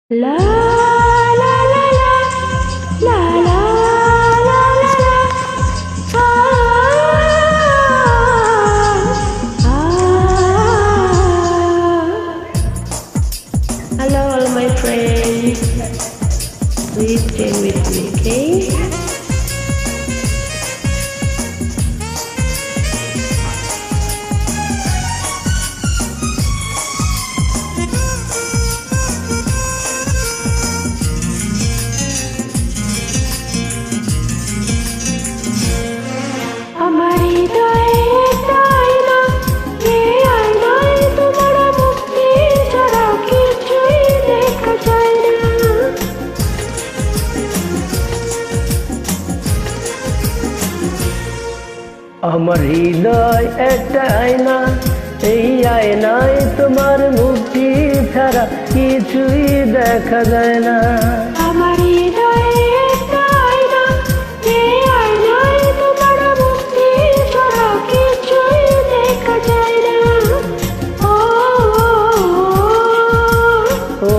La la la la la la la la la Hello all my friends, please join with me, okay? আমার হৃদয়ে একটা আয়না, এই আয়নায় তোমার মুক্তি ছাড়া কিছুই দেখা যায় না। আমার হৃদয় একটা আয়না, এই আয়নায় তোমার মুক্তি ছাড়া কিছুই দেখা যায় না। আমার হৃদয়ে একটা আয়না, এই আয়নায় তোমার মুক্তি ছাড়া কিছুই দেখা যায় না। ও ও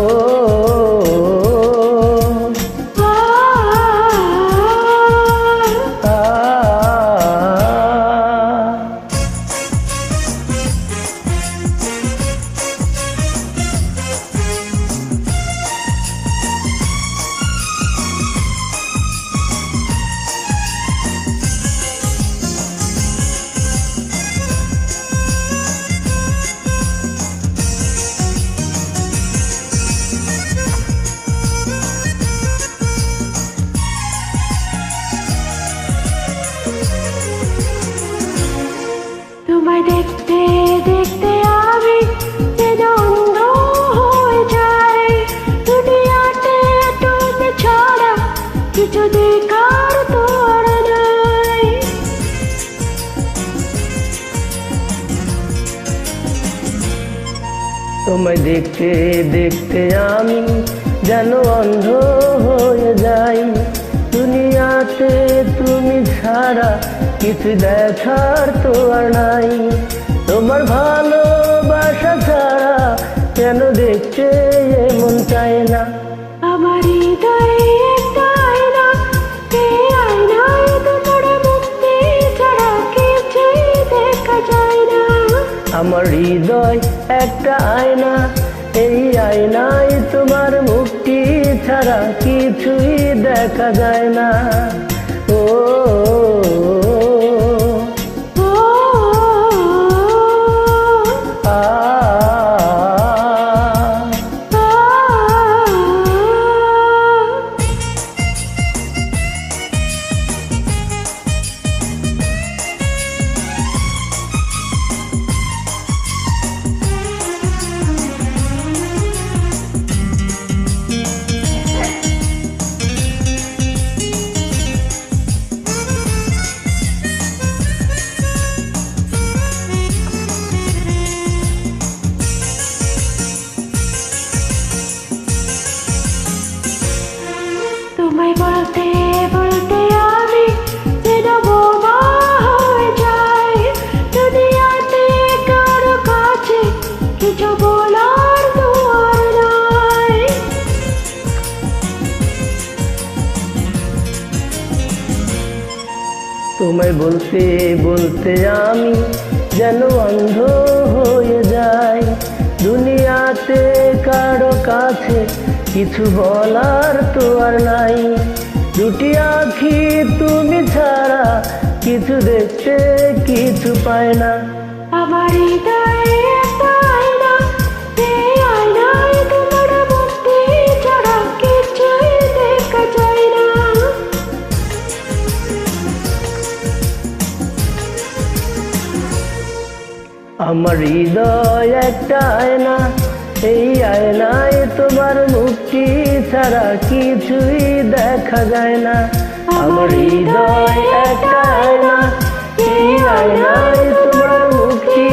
তোমায় দেখতে দেখতে আমি যেন অন্ধ হয়ে যাই। দুনিয়াতে তুমি ছাড়া কিছু দেখার তো আর নাই। তোমায় দেখতে দেখতে আমি যেন অন্ধ হয়ে যাই। দুনিয়াতে তুমি ছাড়া কিছু দেখার তো আর নাই। তোমার ভালোবাসা ছাড়া কেন দেখতে এমন চায় না। আমার হৃদয়ে একটা আয়না, এই আয়নায় তোমার মুক্তি ছাড়া কিছুই দেখা যায় না। আমার হৃদয় একটা আয়না, এই আয়নায় তোমার মুক্তি ছাড়া কিছুই দেখা যায় না। ও ও আ তোমায় বলতে বলতে আমি যেন বোমা হয়ে যাই। দুনিয়াতে কারো কাছে কিছু বলার তো আর নাই। তোমায় বলতে বলতে আমি যেন অন্ধ হয়ে যাই। দুনিয়াতে কারো কাছে কিছু বলার তো আর নাই। দুটি আঁখি তুমি ছাড়া কিছু দেখতে কিছু পায় না। আমার হৃদয়ে একটা আয়না, এই আয়নায় তোমার মুক্তি ছাড়া কিছুই দেখা যায় না। আমার হৃদয় একটা আয়না, এই আয়নায় তোমার মুক্তি ছাড়া কিছুই দেখা যায় না। আমার হৃদয় একটা আয়না, এই আয়নায় তোমার মুক্তি